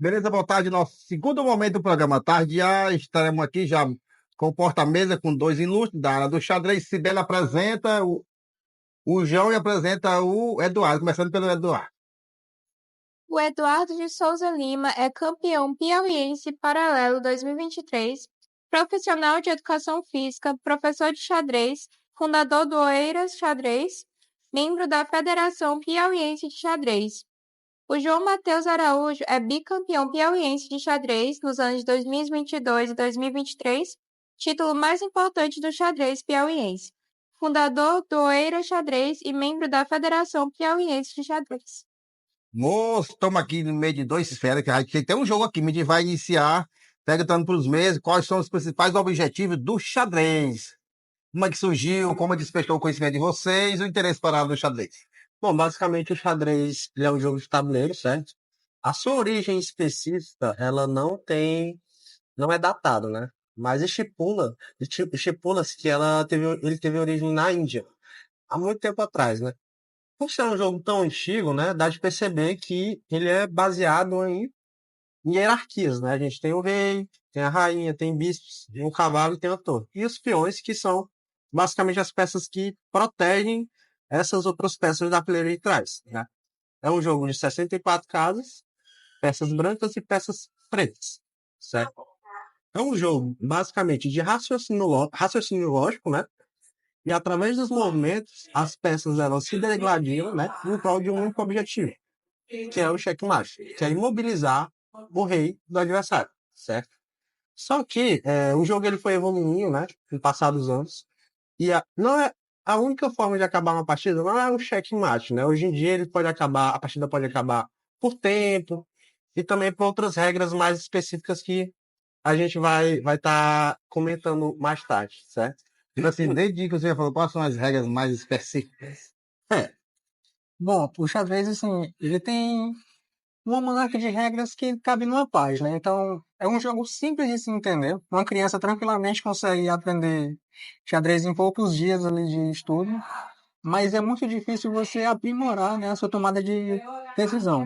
Beleza, boa tarde. Nosso segundo momento do programa Tardear. Estaremos aqui já com o porta-mesa com dois ilustres da área do xadrez. Sibeli apresenta o João e apresenta o Eduardo, começando pelo Eduardo. O Eduardo de Souza Lima é campeão piauiense paralelo 2023, profissional de educação física, professor de xadrez, fundador do Oeiras Xadrez, membro da Federação Piauiense de Xadrez. O João Matheus Araújo é bicampeão piauiense de xadrez nos anos de 2022 e 2023, título mais importante do xadrez piauiense. Fundador do Oeiras Xadrez e membro da Federação Piauiense de Xadrez. Moço, estamos aqui no meio de dois esferas, que a gente tem um jogo aqui, a gente vai iniciar perguntando para os meses quais são os principais objetivos do xadrez. Como é que surgiu, como despertou o conhecimento de vocês, o interesse parado no xadrez. Bom, basicamente o xadrez ele é um jogo de tabuleiro, certo? A sua origem específica, ela não é datado, né? Mas estipula-se que ele teve origem na Índia, há muito tempo atrás, né? Por ser um jogo tão antigo, né, dá de perceber que ele é baseado em hierarquias, né? A gente tem o rei, tem a rainha, tem bispos, tem o cavalo e tem a torre. E os peões, que são basicamente as peças que protegem essas outras peças da fileira de trás, né? É um jogo de 64 casas, peças brancas e peças pretas, certo? É um jogo, basicamente, de raciocínio lógico, né? E através dos movimentos, as peças elas se degladiam, né? Em prol de um único objetivo, que é o checkmate, que é imobilizar o rei do adversário, certo? Só que o jogo ele foi evoluindo, né? No passar dos anos. E não é a única forma de acabar uma partida, não é o checkmate, né? Hoje em dia a partida pode acabar por tempo e também por outras regras mais específicas que a gente vai estar comentando mais tarde, certo? Tipo assim, desde que você falou, quais são as regras mais específicas? Bom, o xadrez, assim, ele tem uma monarquia de regras que cabe numa página. Então, é um jogo simples de se entender. Uma criança tranquilamente consegue aprender xadrez em poucos dias ali de estudo, mas é muito difícil você aprimorar, né, a sua tomada de decisão.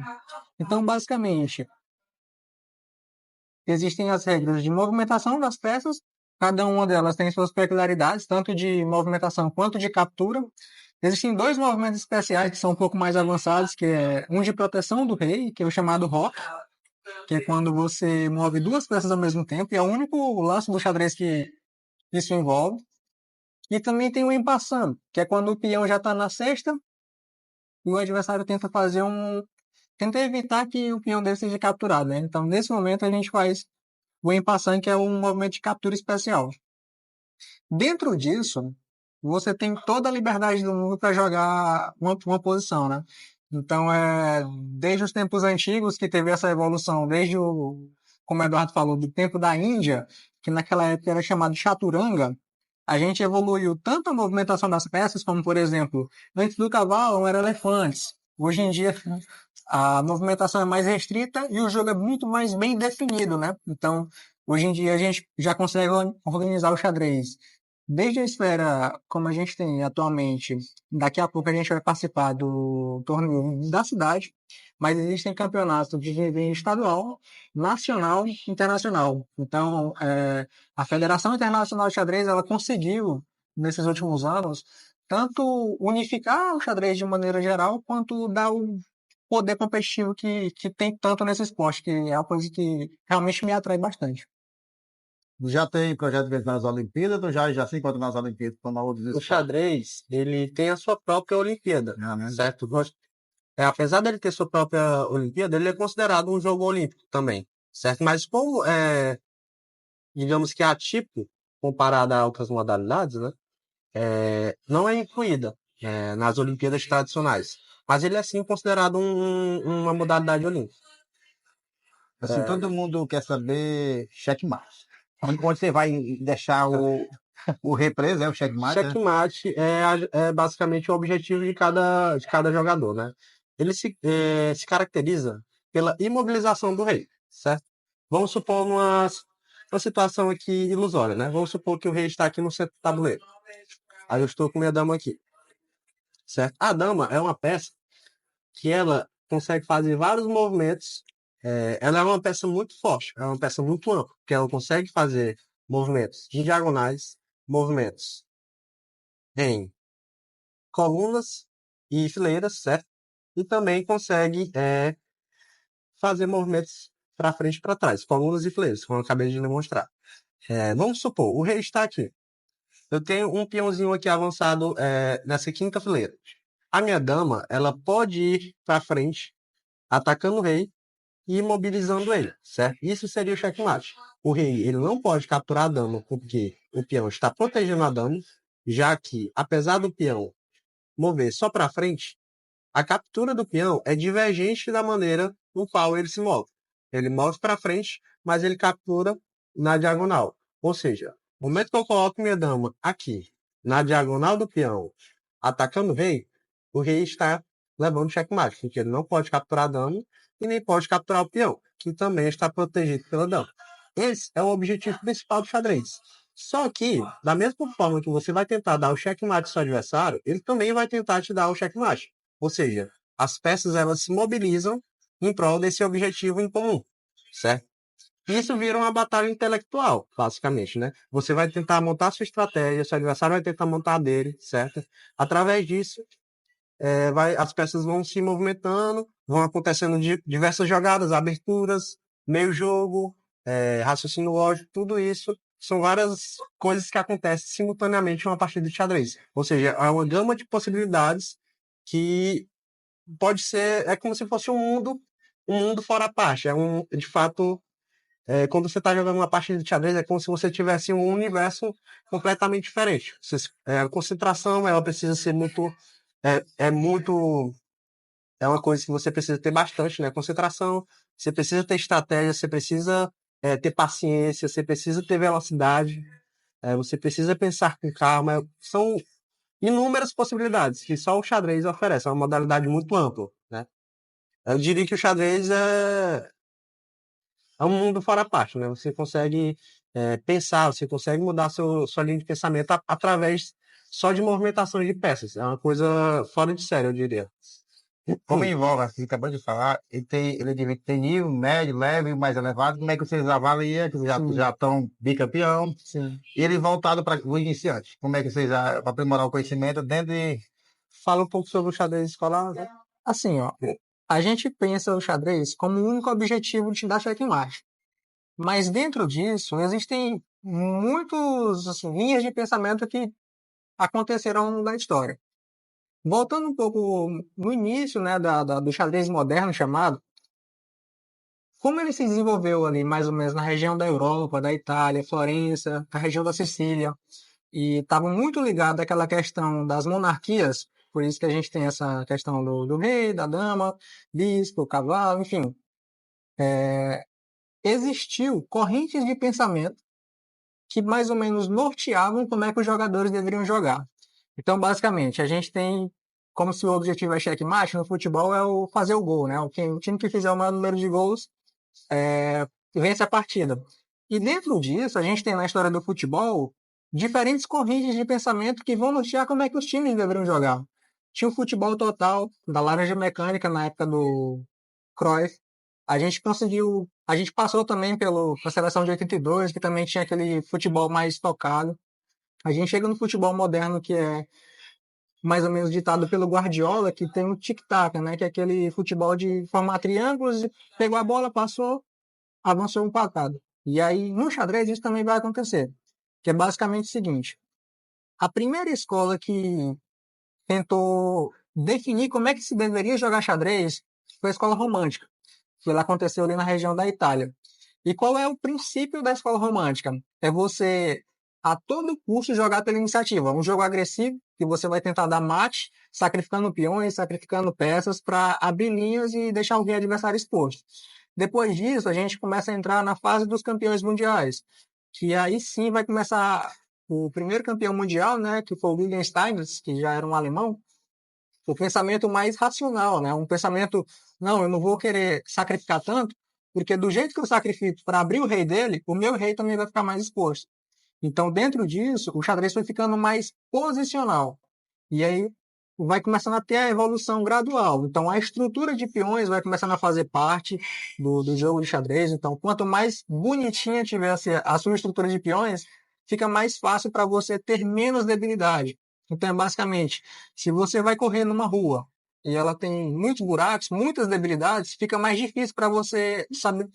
Então, basicamente, existem as regras de movimentação das peças, cada uma delas tem suas peculiaridades, tanto de movimentação quanto de captura. Existem dois movimentos especiais que são um pouco mais avançados, que é um de proteção do rei, que é o chamado rock, que é quando você move duas peças ao mesmo tempo, e é o único lance do xadrez que isso envolve. E também tem o en passant, que é quando o peão já está na cesta e o adversário tenta evitar que o peão dele seja capturado, né? Então, nesse momento, a gente faz o en passant, que é um movimento de captura especial. Dentro disso, você tem toda a liberdade do mundo para jogar uma posição, né? Então, desde os tempos antigos que teve essa evolução, como o Eduardo falou, do tempo da Índia, que naquela época era chamado de chaturanga, a gente evoluiu tanto a movimentação das peças, como, por exemplo, antes do cavalo eram elefantes. Hoje em dia, a movimentação é mais restrita e o jogo é muito mais bem definido, né? Então, hoje em dia, a gente já consegue organizar o xadrez desde a esfera, como a gente tem atualmente. Daqui a pouco a gente vai participar do torneio da cidade, mas existem campeonatos de nível estadual, nacional e internacional. Então, a Federação Internacional de Xadrez, ela conseguiu, nesses últimos anos, tanto unificar o xadrez de maneira geral, quanto dar o poder competitivo que tem tanto nesse esporte, que é uma coisa que realmente me atrai bastante. Já tem projeto de vez nas Olimpíadas ou já se encontra nas Olimpíadas? O xadrez, ele tem a sua própria Olimpíada, certo? Apesar dele ter sua própria Olimpíada, ele é considerado um jogo olímpico também, certo? Mas como digamos que é atípico comparado a outras modalidades, né? Não é incluída nas Olimpíadas tradicionais. Mas ele é sim considerado uma modalidade olímpica. Assim, todo mundo quer saber checkmate. Onde você vai deixar o rei preso, o checkmate? Checkmate é basicamente o objetivo de cada jogador, né? Ele se caracteriza pela imobilização do rei, certo? Vamos supor uma situação aqui ilusória, né? Vamos supor que o rei está aqui no centro do tabuleiro. Aí eu estou com minha dama aqui, certo? A dama é uma peça que ela consegue fazer vários movimentos ela é uma peça muito forte, é uma peça muito ampla, porque ela consegue fazer movimentos em diagonais, movimentos em colunas e fileiras, certo? E também consegue fazer movimentos para frente e para trás, colunas e fileiras, como eu acabei de demonstrar. Vamos supor, o rei está aqui. Eu tenho um peãozinho aqui avançado nessa quinta fileira. A minha dama, ela pode ir para frente, atacando o rei e imobilizando ele, certo? Isso seria o checkmate. O rei, ele não pode capturar a dama porque o peão está protegendo a dama, já que, apesar do peão mover só para frente, a captura do peão é divergente da maneira no qual ele se move. Ele move para frente, mas ele captura na diagonal. Ou seja, no momento que eu coloco minha dama aqui, na diagonal do peão, atacando o rei está levando checkmate, porque ele não pode capturar a dama e nem pode capturar o peão, que também está protegido pela dama. Esse é o objetivo principal do xadrez. Só que, da mesma forma que você vai tentar dar o checkmate ao seu adversário, ele também vai tentar te dar o checkmate. Ou seja, as peças elas se mobilizam em prol desse objetivo em comum, certo? Isso vira uma batalha intelectual, basicamente, né? Você vai tentar montar sua estratégia, seu adversário vai tentar montar a dele, certo? Através disso, as peças vão se movimentando, vão acontecendo diversas jogadas, aberturas, meio jogo, raciocínio lógico, tudo isso são várias coisas que acontecem simultaneamente em uma partida de xadrez. Ou seja, é uma gama de possibilidades que pode ser, é como se fosse um mundo fora a parte. De fato, quando você está jogando uma partida de xadrez, é como se você tivesse um universo completamente diferente. A concentração, ela precisa ser muito, muito, é uma coisa que você precisa ter bastante, né? Concentração, você precisa ter estratégia, você precisa ter paciência, você precisa ter velocidade, você precisa pensar com calma. São inúmeras possibilidades que só o xadrez oferece. É uma modalidade muito ampla, né? Eu diria que o xadrez é um mundo fora a parte, né? Você consegue pensar, você consegue mudar sua linha de pensamento através só de movimentações de peças. É uma coisa fora de série, eu diria. Como envolve, assim, acabou de falar, ele tem nível médio, leve, mais elevado. Como é que vocês avaliam? Que já estão bicampeão. Sim. E ele voltado para o iniciante. Como é que vocês, para aprimorar o conhecimento dentro de. Fala um pouco sobre o xadrez escolar, né? Assim, ó, a gente pensa o xadrez como o único objetivo de te dar checkmate. Mas dentro disso, existem muitas assim, linhas de pensamento que aconteceram ao longo da história. Voltando um pouco no início, né, do xadrez moderno chamado, como ele se desenvolveu ali mais ou menos na região da Europa, da Itália, Florença, a região da Sicília, e estava muito ligado àquela questão das monarquias, por isso que a gente tem essa questão do rei, da dama, bispo, cavalo, enfim. Existiu correntes de pensamento que mais ou menos norteavam como é que os jogadores deveriam jogar. Então, basicamente, a gente tem como se o objetivo é checkmate, no futebol é o fazer o gol, né? O time que fizer o maior número de gols vence a partida. E dentro disso, a gente tem na história do futebol diferentes correntes de pensamento que vão nortear como é que os times deveriam jogar. Tinha o futebol total, da Laranja Mecânica, na época do Cruyff. A gente passou também pela seleção de 82, que também tinha aquele futebol mais tocado. A gente chega no futebol moderno, que é mais ou menos ditado pelo Guardiola, que tem o tic-tac, né? Que é aquele futebol de formar triângulos, pegou a bola, passou, avançou um empatado. E aí, no xadrez, isso também vai acontecer. Que é basicamente o seguinte. A primeira escola que tentou definir como é que se deveria jogar xadrez foi a escola romântica, que ela aconteceu ali na região da Itália. E qual é o princípio da escola romântica? É você, a todo custo, jogar pela iniciativa. Um jogo agressivo, que você vai tentar dar mate, sacrificando peões, sacrificando peças para abrir linhas e deixar o rei adversário exposto. Depois disso, a gente começa a entrar na fase dos campeões mundiais, que aí sim vai começar o primeiro campeão mundial, né, que foi o William Steinitz, que já era um alemão, o pensamento mais racional, né, um pensamento, não, eu não vou querer sacrificar tanto, porque do jeito que eu sacrifico para abrir o rei dele, o meu rei também vai ficar mais exposto. Então, dentro disso, o xadrez foi ficando mais posicional. E aí, vai começando a ter a evolução gradual. Então, a estrutura de peões vai começando a fazer parte do jogo de xadrez. Então, quanto mais bonitinha tivesse a sua estrutura de peões, fica mais fácil para você ter menos debilidade. Então, é basicamente, se você vai correr numa rua e ela tem muitos buracos, muitas debilidades, fica mais difícil para você saber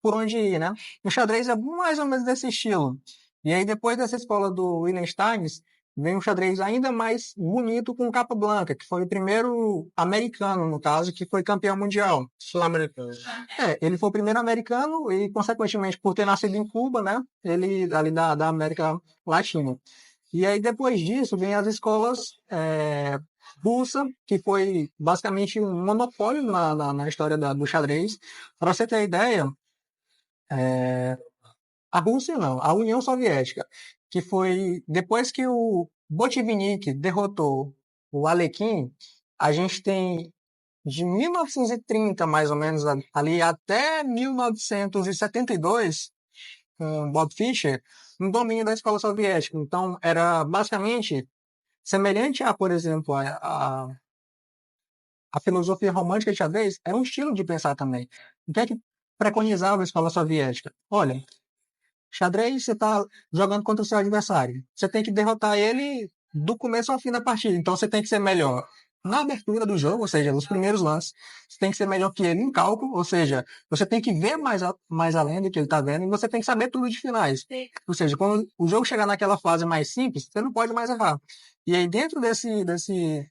por onde ir, né? O xadrez é mais ou menos desse estilo. E aí, depois dessa escola do William Steins, vem um xadrez ainda mais bonito com capa branca, que foi o primeiro americano, no caso, que foi campeão mundial. Sul-americano. Ele foi o primeiro americano e, consequentemente, por ter nascido em Cuba, né? Ele ali da América Latina. E aí, depois disso, vem as escolas russa, que foi basicamente um monopólio na história do xadrez. Para você ter ideia, a Rússia não, a União Soviética, que foi depois que o Bolchevique derrotou o Alekhine, a gente tem de 1930 mais ou menos ali até 1972, com Bob Fischer, no domínio da escola soviética. Então era basicamente semelhante a, por exemplo, a filosofia romântica de xadrez, era um estilo de pensar também. O que é que preconizava a escola soviética? Olha, xadrez, você está jogando contra o seu adversário. Você tem que derrotar ele do começo ao fim da partida. Então você tem que ser melhor na abertura do jogo, ou seja, nos primeiros lances. Você tem que ser melhor que ele em cálculo, ou seja, você tem que ver mais além do que ele está vendo e você tem que saber tudo de finais. Ou seja, quando o jogo chegar naquela fase mais simples, você não pode mais errar. E aí, dentro desse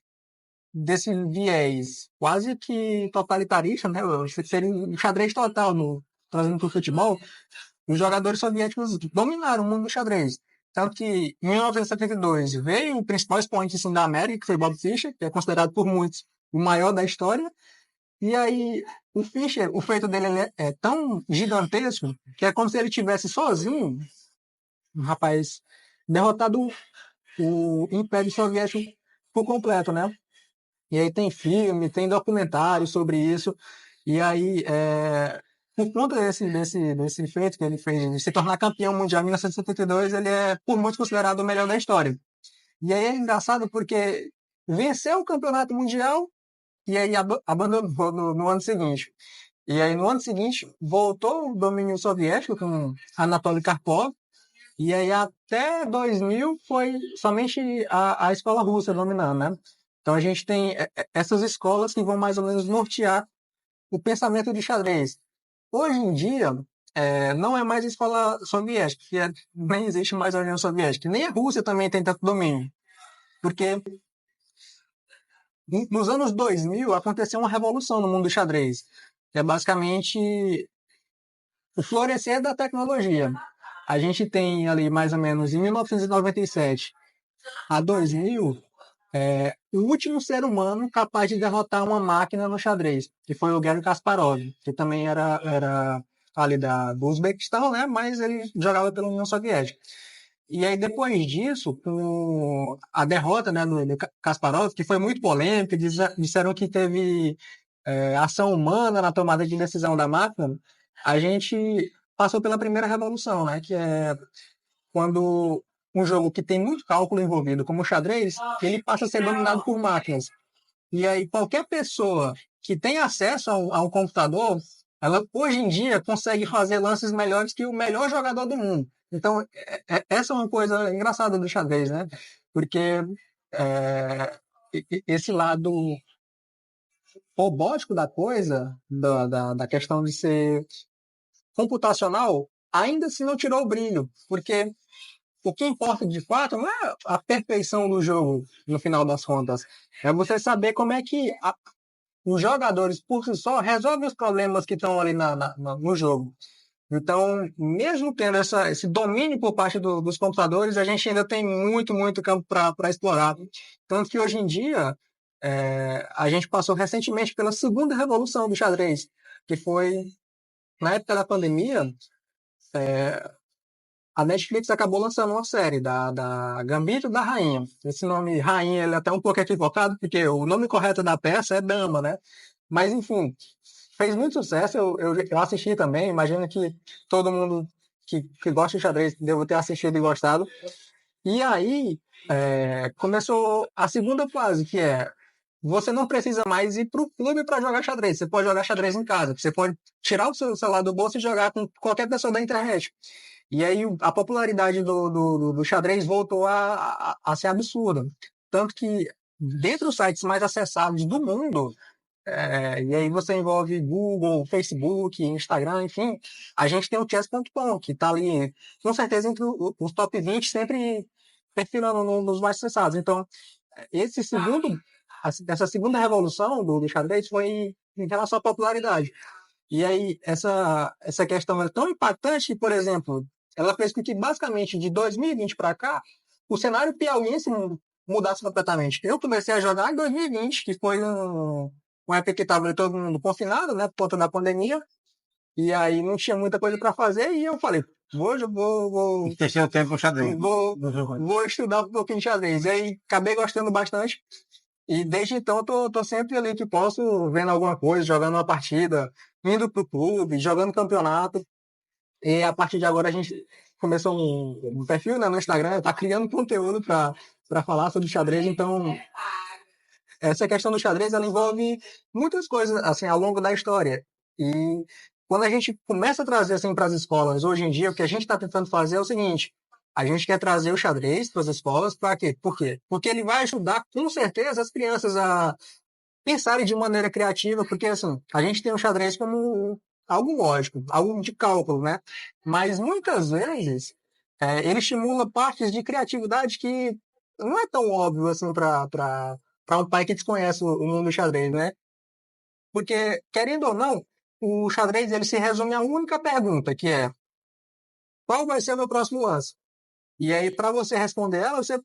viés quase que totalitarista, né? Seria um xadrez total trazendo para o futebol, os jogadores soviéticos dominaram o mundo do xadrez. Tanto que, em 1972, veio o principal expoente assim, da América, que foi Bob Fischer, que é considerado por muitos o maior da história. E aí, o Fischer, o feito dele é tão gigantesco que é como se ele tivesse sozinho, um rapaz, derrotado o Império Soviético por completo, né? E aí tem filme, tem documentário sobre isso. E aí, por conta desse feito que ele fez de se tornar campeão mundial em 1972, ele é, por muitos, considerado o melhor da história. E aí é engraçado porque venceu o campeonato mundial e aí abandonou no ano seguinte. E aí, no ano seguinte, voltou o domínio soviético com Anatoly Karpov. E aí, até 2000, foi somente a escola russa dominando, né? Então, a gente tem essas escolas que vão mais ou menos nortear o pensamento de xadrez. Hoje em dia, não é mais a escola soviética, nem existe mais a União Soviética. Nem a Rússia também tem tanto domínio. Porque nos anos 2000 aconteceu uma revolução no mundo do xadrez. Que é basicamente o florescer da tecnologia. A gente tem ali mais ou menos em 1997 a 2000, o último ser humano capaz de derrotar uma máquina no xadrez, que foi o Garry Kasparov, que também era ali do Uzbequistão, né? Mas ele jogava pela União Soviética. E aí, depois disso, com a derrota, né, do Kasparov, que foi muito polêmica, disseram que teve ação humana na tomada de decisão da máquina, a gente passou pela primeira revolução, né, que é quando um jogo que tem muito cálculo envolvido, como o xadrez, ele passa a ser dominado por máquinas. E aí qualquer pessoa que tem acesso a um computador, ela hoje em dia consegue fazer lances melhores que o melhor jogador do mundo. Então, essa é uma coisa engraçada do xadrez, né? Porque esse lado robótico da coisa, da questão de ser computacional, ainda assim não tirou o brilho, porque o que importa de fato não é a perfeição do jogo, no final das contas. É você saber como é que os jogadores, por si só, resolvem os problemas que estão ali no jogo. Então, mesmo tendo esse domínio por parte dos computadores, a gente ainda tem muito, muito campo para explorar. Tanto que hoje em dia, a gente passou recentemente pela segunda revolução do xadrez, que foi na época da pandemia. A Netflix acabou lançando uma série da Gambito da Rainha. Esse nome Rainha ele é até um pouco equivocado, porque o nome correto da peça é Dama, né? Mas, enfim, fez muito sucesso. Eu assisti também. Imagino que todo mundo que gosta de xadrez deve ter assistido e gostado. E aí começou a segunda fase, que é você não precisa mais ir para o clube para jogar xadrez. Você pode jogar xadrez em casa. Você pode tirar o seu celular do bolso e jogar com qualquer pessoa da internet. E aí a popularidade do xadrez voltou a ser absurda. Tanto que, dentre os sites mais acessados do mundo, e aí você envolve Google, Facebook, Instagram, enfim, a gente tem o chess.com, que está ali, com certeza, entre os top 20, sempre perfilando nos mais acessados. Então, essa segunda revolução do xadrez foi em relação à popularidade. E aí, essa questão é tão impactante que, por exemplo, ela fez com que, basicamente, de 2020 para cá, o cenário piauiense mudasse completamente. Eu comecei a jogar em 2020, que foi uma época que estava todo mundo confinado, né, por conta da pandemia, e aí não tinha muita coisa para fazer, e eu falei, vou Esqueci o tempo com xadrez. vou estudar um pouquinho de xadrez. E aí, acabei gostando bastante. E desde então tô sempre ali que posso, vendo alguma coisa, jogando uma partida, indo pro clube, jogando campeonato. E a partir de agora a gente começou um perfil, né, no Instagram, tá criando conteúdo para falar sobre xadrez. Então, essa questão do xadrez, ela envolve muitas coisas, assim, ao longo da história. E quando a gente começa a trazer, assim, para as escolas, hoje em dia, o que a gente está tentando fazer é o seguinte: a gente quer trazer o xadrez para as escolas, para quê? Por quê? Porque ele vai ajudar, com certeza, as crianças a pensarem de maneira criativa, porque, assim, a gente tem o xadrez como algo lógico, algo de cálculo, né? Mas, muitas vezes, ele estimula partes de criatividade que não é tão óbvio, assim, para um pai que desconhece o mundo do xadrez, né? Porque, querendo ou não, o xadrez ele se resume a uma única pergunta, que é: qual vai ser o meu próximo lance? E aí, para você responder ela, você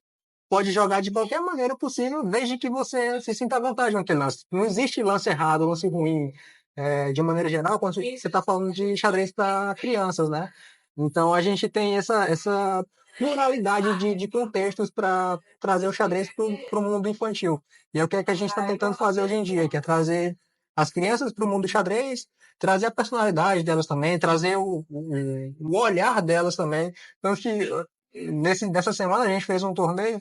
pode jogar de qualquer maneira possível, desde que você se sinta à vontade naquele lance. Não existe lance errado, lance ruim, de maneira geral, quando você está falando de xadrez para crianças, né? Então, a gente tem essa pluralidade de contextos para trazer o xadrez para o mundo infantil. E é o que a gente está tentando fazer hoje em dia, que é trazer as crianças para o mundo do xadrez, trazer a personalidade delas também, trazer o olhar delas também. Então, nessa semana a gente fez um torneio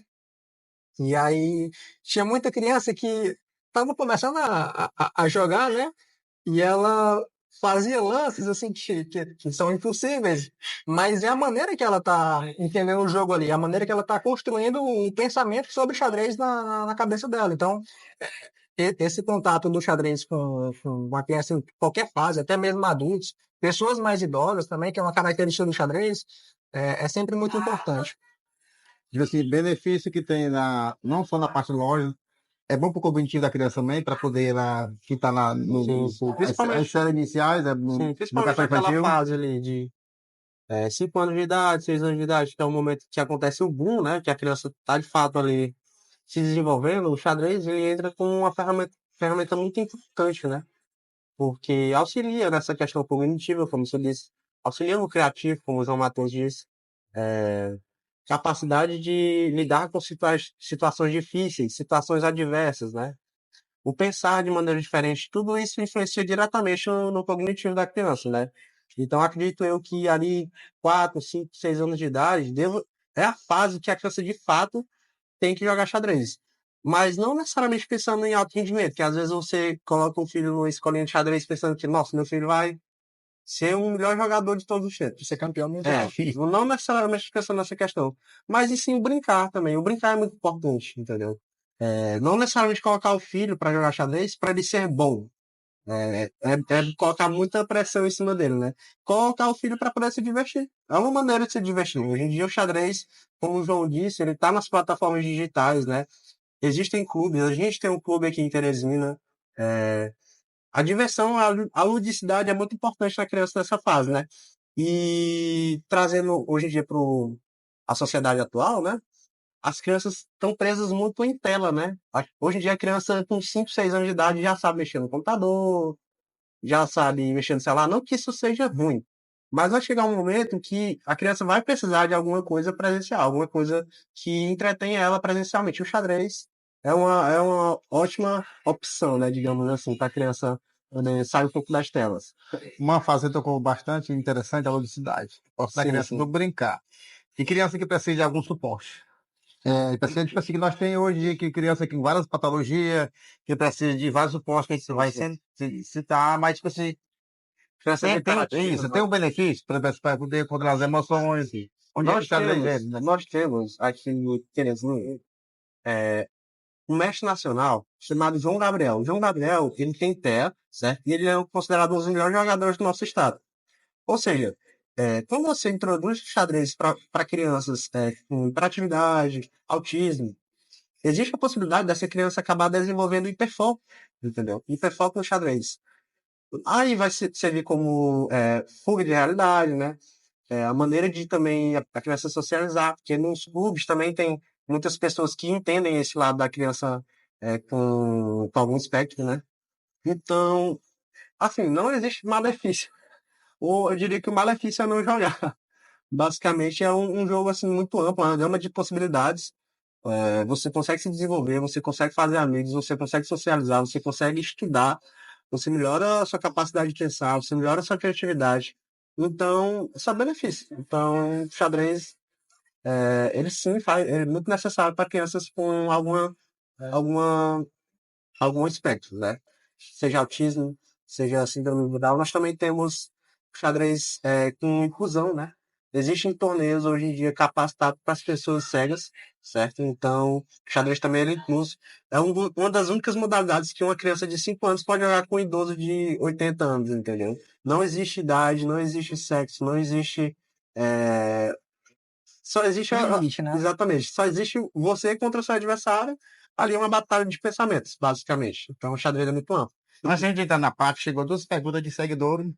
e aí tinha muita criança que estava começando a jogar, né? E ela fazia lances assim que são impossíveis, mas é a maneira que ela está entendendo o jogo ali, a maneira que ela está construindo um pensamento sobre xadrez na cabeça dela. Então, esse contato do xadrez com uma criança em qualquer fase, até mesmo adultos, pessoas mais idosas também, que é uma característica do xadrez, é sempre muito importante. Digo assim, benefício que tem não só na parte lógica, é bom para o cognitivo da criança também, para poder ela que está Principalmente, as séries iniciais, sim, no principalmente educação naquela infantil. fase ali de 5 anos de idade, 6 anos de idade, que é o momento que acontece o boom, né? Que a criança está de fato ali se desenvolvendo. O xadrez ele entra como uma ferramenta muito importante, né? Porque auxilia nessa questão cognitiva, como você disse, auxilia no criativo, como o João Matheus disse, capacidade de lidar com situações difíceis, situações adversas, né? O pensar de maneira diferente, tudo isso influencia diretamente no cognitivo da criança, né? Então, acredito eu que ali, 4, 5, 6 anos de idade, é a fase que a criança, de fato, tem que jogar xadrez. Mas não necessariamente pensando em alto rendimento, que às vezes você coloca um filho numa escolinha de xadrez pensando que, nossa, meu filho vai ser o melhor jogador de todos os tempos. Ser campeão mundial. Não necessariamente pensando nessa questão, mas e sim o brincar também. O brincar é muito importante, entendeu? Não necessariamente colocar o filho para jogar xadrez para ele ser bom. É colocar muita pressão em cima dele, né? Colocar o filho para poder se divertir. É uma maneira de se divertir. Hoje em dia o xadrez, como o João disse, ele tá nas plataformas digitais, né? Existem clubes, a gente tem um clube aqui em Teresina. A diversão, a ludicidade é muito importante na criança nessa fase, né? E trazendo hoje em dia para a sociedade atual, né? As crianças estão presas muito em tela, né? Hoje em dia a criança com 5, 6 anos de idade já sabe mexer no computador, já sabe mexer no celular. Não que isso seja ruim, mas vai chegar um momento que a criança vai precisar de alguma coisa presencial, alguma coisa que entretenha ela presencialmente. O xadrez é uma ótima opção, né? Digamos assim, para a criança sair um pouco das telas. Uma fase que tocou bastante interessante é a ludicidade. Posso dar Sim, criança sim. para brincar. E criança que precisa de algum suporte. Paciente, tipo assim, que nós temos hoje, que criança com várias patologias, que precisa de vários suportes que a gente vai citar, mas, tipo assim, criança tem um benefício para poder controlar as emoções, onde é que Nós o xadrez temos, né? nós temos aqui em Teresina um mestre nacional chamado João Gabriel. O João Gabriel, ele tem TEA, certo? E ele é considerado um dos melhores jogadores do nosso estado. Ou seja, quando você introduz xadrez para crianças com hiperatividade, autismo, existe a possibilidade dessa criança acabar desenvolvendo hiperfoco, entendeu? Hiperfoco no xadrez. Aí vai servir como fuga de realidade, né? A maneira de também a criança socializar, porque nos clubes também tem muitas pessoas que entendem esse lado da criança com algum espectro, né? Então, assim, não existe malefício. Ou eu diria que o malefício é não jogar. Basicamente é um jogo assim muito amplo, uma gama de possibilidades. Você consegue se desenvolver, você consegue fazer amigos, você consegue socializar, você consegue estudar, você melhora a sua capacidade de pensar, você melhora a sua criatividade. Então, isso é benefício. Então, o xadrez, ele sim é muito necessário para crianças com alguma, algum espectro, né? Seja autismo, seja síndrome de Down. Nós também temos xadrez com inclusão, né? Existem torneios hoje em dia capacitados para as pessoas cegas, certo? Então, o xadrez também ele incluso. É uma das únicas modalidades que uma criança de 5 anos pode jogar com um idoso de 80 anos, entendeu? Não existe idade, não existe sexo, não existe. Só existe. Limite, né? Exatamente. Só existe você contra o seu adversário. Ali é uma batalha de pensamentos, basicamente. Então, o xadrez é muito amplo. Antes de a gente entrar na parte, chegou duas perguntas de seguidores.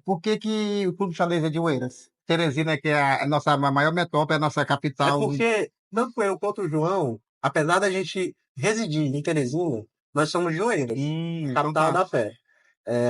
Por que o Clube de Xadrez é de Oeiras? Teresina, que é a nossa maior metrópole, é a nossa capital. Porque, tanto eu quanto o João, apesar da gente residir em Teresina, nós somos de Oeiras, capital da fé.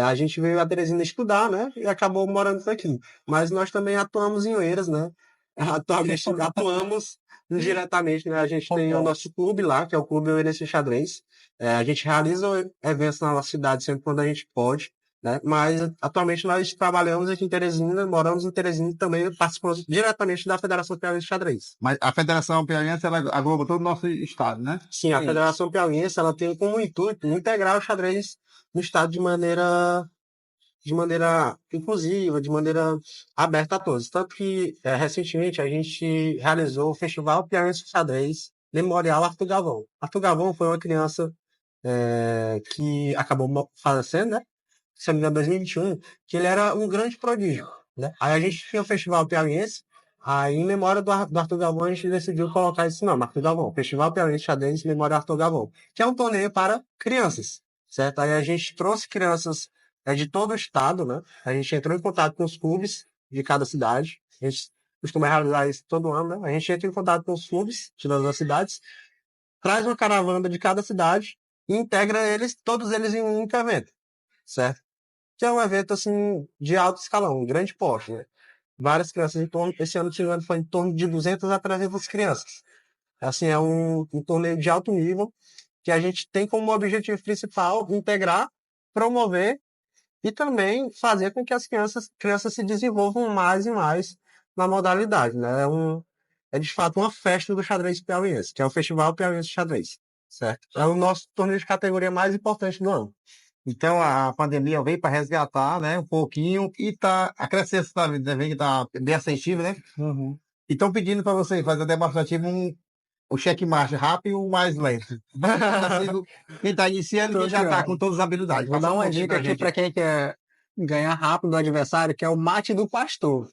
A gente veio a Teresina estudar, né? E acabou morando aqui. Mas nós também atuamos em Oeiras, né? Atualmente atuamos diretamente, né? A gente tem o nosso clube lá, que é o Clube Oeirense Xadrez. A gente realiza eventos na nossa cidade sempre quando a gente pode, né? Mas atualmente nós trabalhamos aqui em Teresina, moramos em Teresina e também participamos diretamente da Federação Piauiense de Xadrez. Mas a Federação Piauiense, ela agloba todo o nosso estado, né? Sim, a Federação Piauiense, ela tem como intuito integrar o xadrez no estado de maneira inclusiva, de maneira aberta a todos. Tanto que, recentemente, a gente realizou o Festival Piauiense de Xadrez Memorial Arthur Galvão. Arthur Galvão foi uma criança que acabou falecendo, né? Se não me engano, em 2021, que ele era um grande prodígio, né? Aí a gente tinha o Festival Piauiense, aí em memória do Arthur Galvão, a gente decidiu colocar esse nome, Arthur Galvão, Festival Piauiense de Xadrez Memória Arthur Galvão, que é um torneio para crianças, certo? Aí a gente trouxe crianças de todo o estado, né? A gente entrou em contato com os clubes de cada cidade, a gente costuma realizar isso todo ano, né? A gente entra em contato com os clubes de todas as cidades, traz uma caravana de cada cidade e integra todos eles em um único evento, certo? Que é um evento, assim, de alto escalão, um grande porte, né? Várias crianças esse ano, foi em torno de 200 a 300 crianças. Assim, é um torneio de alto nível que a gente tem como objetivo principal integrar, promover e também fazer com que as crianças se desenvolvam mais e mais na modalidade, né? É de fato uma festa do xadrez piauiense, que é o Festival Piauiense de Xadrez, certo? É o nosso torneio de categoria mais importante do ano. Então a pandemia veio para resgatar, né, um pouquinho e está acrescentando, né, vem que tá bem acessível, né? Uhum. E estão pedindo para você fazer demonstrativo o checkmate rápido e o mais lento. Quem está iniciando, quem já está com todas as habilidades. Vou dar uma dica aqui para quem quer ganhar rápido do adversário, que é o mate do pastor.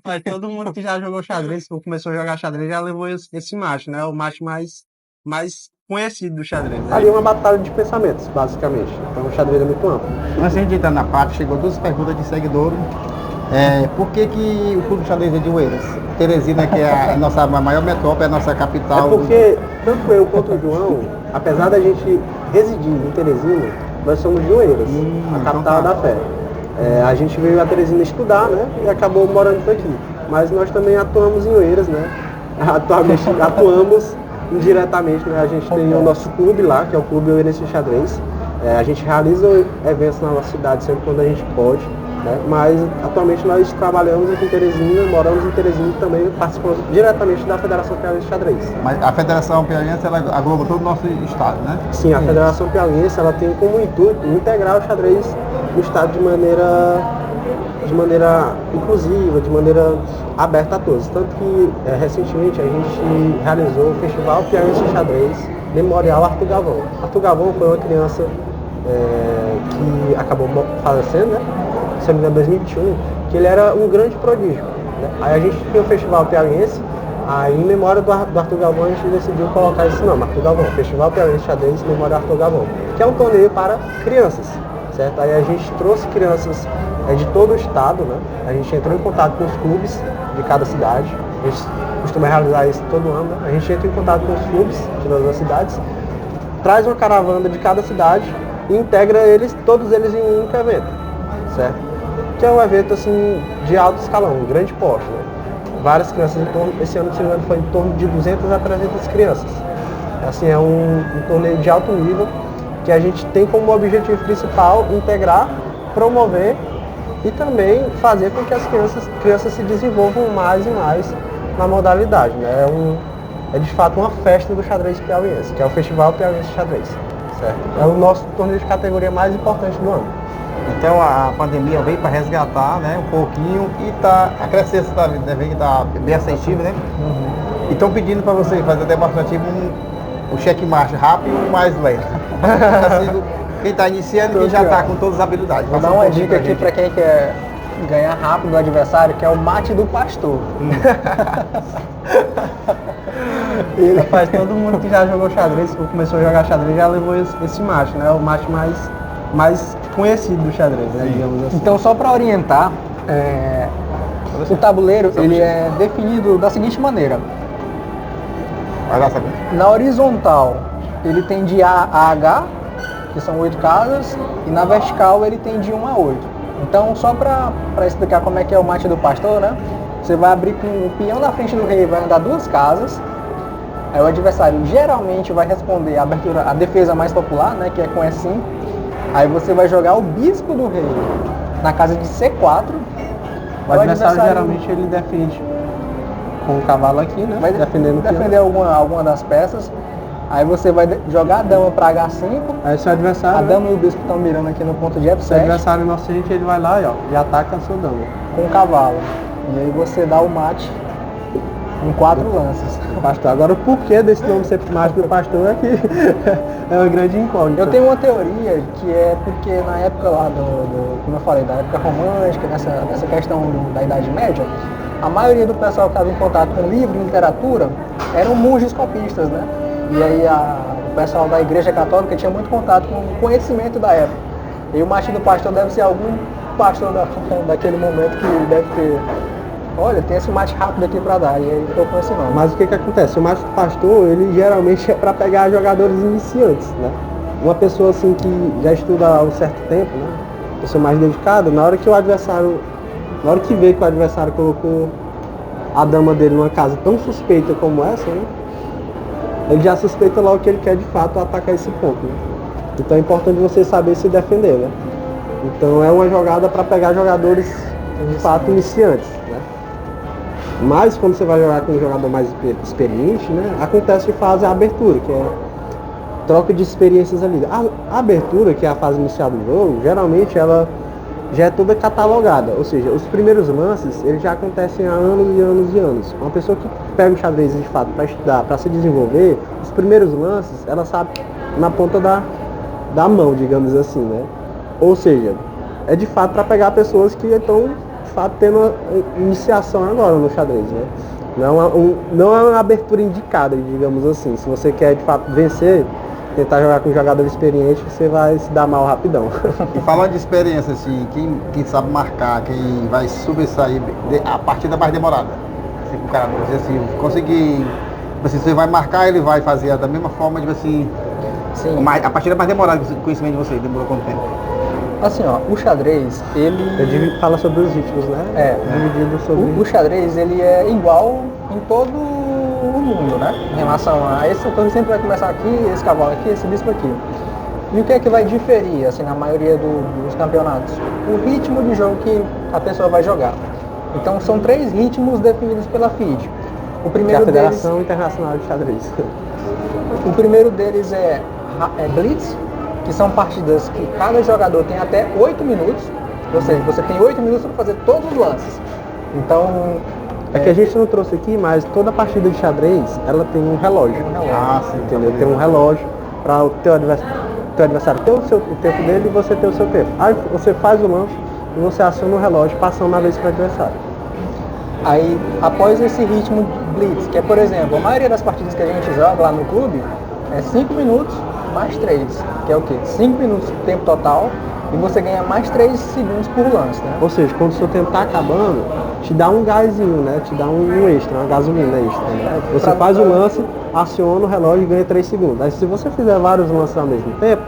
Mas todo mundo que já jogou xadrez, que começou a jogar xadrez, já levou esse mate, né? O mate mais conhecido do xadrez. Né? Ali é uma batalha de pensamentos, basicamente. Então o xadrez é muito amplo. Antes de a gente entrar na parte, chegou duas perguntas de seguidores. Por que o Clube de Xadrez é de Oeiras? Teresina, que é a nossa maior metrópole, é a nossa capital. Porque, tanto eu quanto o João, apesar da gente residir em Teresina, nós somos de Oeiras, a capital da fé. A gente veio a Teresina estudar, né? E acabou morando aqui. Mas nós também atuamos em Oeiras, né? Atualmente atuamos indiretamente, né? A gente tem o nosso clube lá, que é o Clube Oeirense Xadrez. A gente realiza eventos na nossa cidade sempre quando a gente pode. né? Mas atualmente nós trabalhamos aqui em Teresina, moramos em Teresina e também participamos diretamente da Federação Piauiense de Xadrez. Mas a Federação Piauiense, ela agloba todo o nosso estado, né? Sim, a Federação Piauiense, ela tem como intuito integrar o xadrez no estado de maneira inclusiva, de maneira aberta a todos. Tanto que recentemente a gente realizou o Festival Piauiense de Xadrez Memorial Arthur Galvão. Arthur Galvão foi uma criança que acabou falecendo, né? Se eu não me engano, em 2021, que ele era um grande prodígio, né? Aí a gente tinha o Festival Piauiense, aí em memória do Arthur Galvão a gente decidiu colocar esse nome, Arthur Galvão, Festival Piauiense de Xadrez Memória Arthur Galvão, que é um torneio para crianças, certo? Aí a gente trouxe crianças de todo o estado, né? A gente entrou em contato com os clubes de cada cidade, a gente costuma realizar isso todo ano, né? A gente entra em contato com os clubes de todas as cidades, traz uma caravana de cada cidade e integra todos eles em um único evento, certo? Que é um evento assim de alto escalão, um grande porte, né? Várias crianças, esse ano, se não me engano, foi em torno de 200 a 300 crianças. Assim, é um torneio de alto nível que a gente tem como objetivo principal integrar, promover e também fazer com que as crianças se desenvolvam mais e mais na modalidade, né? É de fato uma festa do xadrez piauiense, que é o Festival Piauiense de Xadrez, certo? É o nosso torneio de categoria mais importante do ano. Então a pandemia veio para resgatar, né, um pouquinho e tá acrescendo, tá, vendo que tá bem assertivo, né? E estão pedindo para você fazer demonstrativo um checkmate rápido e mais lento. Assim, quem está iniciando e quem já está com todas as habilidades. Vou dar uma dica aqui para quem quer ganhar rápido o adversário, que é o mate do pastor. Rapaz, todo mundo que já jogou xadrez, ou começou a jogar xadrez, já levou esse mate, né? O mate mais conhecido do xadrez, né? Digamos assim. Então, só para orientar, o tabuleiro ele é definido da seguinte maneira. Vai lá, sabe? Na horizontal, ele tem de A a H, que são 8 casas, e na vertical ele tem de 1 a 8. Então, só para explicar como é que é o mate do pastor, né? Você vai abrir com o peão da frente do rei, vai andar 2 casas. Aí o adversário geralmente vai responder a defesa mais popular, né? Que é com E5. Aí você vai jogar o bispo do rei na casa de C4. O adversário geralmente ele defende com o cavalo aqui, né? Vai defender alguma das peças. Aí você vai jogar a dama para H5. Aí seu adversário, a dama e o bispo estão mirando aqui no ponto de F7. Se o adversário inocente, ele vai lá e ataca a sua dama. Com o cavalo. E aí você dá o mate em 4 lances. Pastor. Agora o porquê desse nome ser mate do pastor é que é uma grande incógnita. Eu tenho uma teoria que é porque na época lá como eu falei, da época romântica, nessa questão da Idade Média, a maioria do pessoal que estava em contato com livro e literatura eram monges copistas, né? E aí o pessoal da Igreja Católica tinha muito contato com o conhecimento da época. E o mate do pastor deve ser algum pastor daquele momento que deve ter... Olha, tem esse mate rápido aqui para dar, e aí ficou com esse nome. Mas o que acontece? O mate do pastor, ele geralmente é para pegar jogadores iniciantes, né? Uma pessoa assim que já estuda há um certo tempo, né? Pessoa mais dedicada, na hora que vê que o adversário colocou a dama dele numa casa tão suspeita como essa, né? Ele já suspeita logo que ele quer de fato atacar esse ponto, né? Então é importante você saber se defender, né? Então é uma jogada para pegar jogadores de fato iniciantes, né? Mas quando você vai jogar com um jogador mais experiente, né? Acontece que faz a abertura, que é troca de experiências ali. A abertura, que é a fase inicial do jogo, geralmente ela já é toda catalogada, ou seja, os primeiros lances eles já acontecem há anos e anos e anos. Uma pessoa que pega o xadrez de fato para estudar, para se desenvolver, os primeiros lances ela sabe na ponta da mão, digamos assim, né? Ou seja, é de fato para pegar pessoas que estão de fato tendo uma iniciação agora no xadrez, né? Não é uma abertura indicada, digamos assim. Se você quer de fato vencer, tentar jogar com um jogador experiente, você vai se dar mal rapidão. E falando de experiência, assim, quem sabe marcar, quem vai sobressair a partida mais demorada. Assim, o cara dizer assim, conseguir. Assim, você vai marcar, ele vai fazer da mesma forma, tipo assim. Sim. A partida mais demorada, o conhecimento de você, demorou quanto tempo? Assim, ó, o xadrez, ele... Fala sobre os ritmos, né? Dividido sobre... O xadrez, ele é igual em todo o mundo, né? Em relação a esse setor sempre vai começar aqui, esse cavalo aqui, esse bispo aqui. E o que é que vai diferir, assim, na maioria dos campeonatos? O ritmo de jogo que a pessoa vai jogar. Então são 3 ritmos definidos pela FIDE. O Que é primeiro a deles, Federação Internacional de Xadrez. o primeiro deles é Blitz, que são partidas que cada jogador tem até 8 minutos, ou seja, você tem 8 minutos para fazer todos os lances. Então, É que a gente não trouxe aqui, mas toda partida de xadrez, ela tem um relógio. Ah, sim, Entendeu? Tem um relógio para o teu adversário ter o tempo dele e você ter o seu tempo. Aí você faz o lance e você aciona o relógio passando na vez para o adversário. aí, após esse ritmo Blitz, que é, por exemplo, a maioria das partidas que a gente joga lá no clube, é 5 minutos mais 3, que é o quê? 5 minutos de tempo total e você ganha mais 3 segundos por lance, né? Ou seja, quando o seu tempo está acabando, te dá um gásinho, né? Te dá um extra, uma gasolina extra. Né? Você faz o lance, aciona o relógio e ganha 3 segundos. Aí se você fizer vários lances ao mesmo tempo,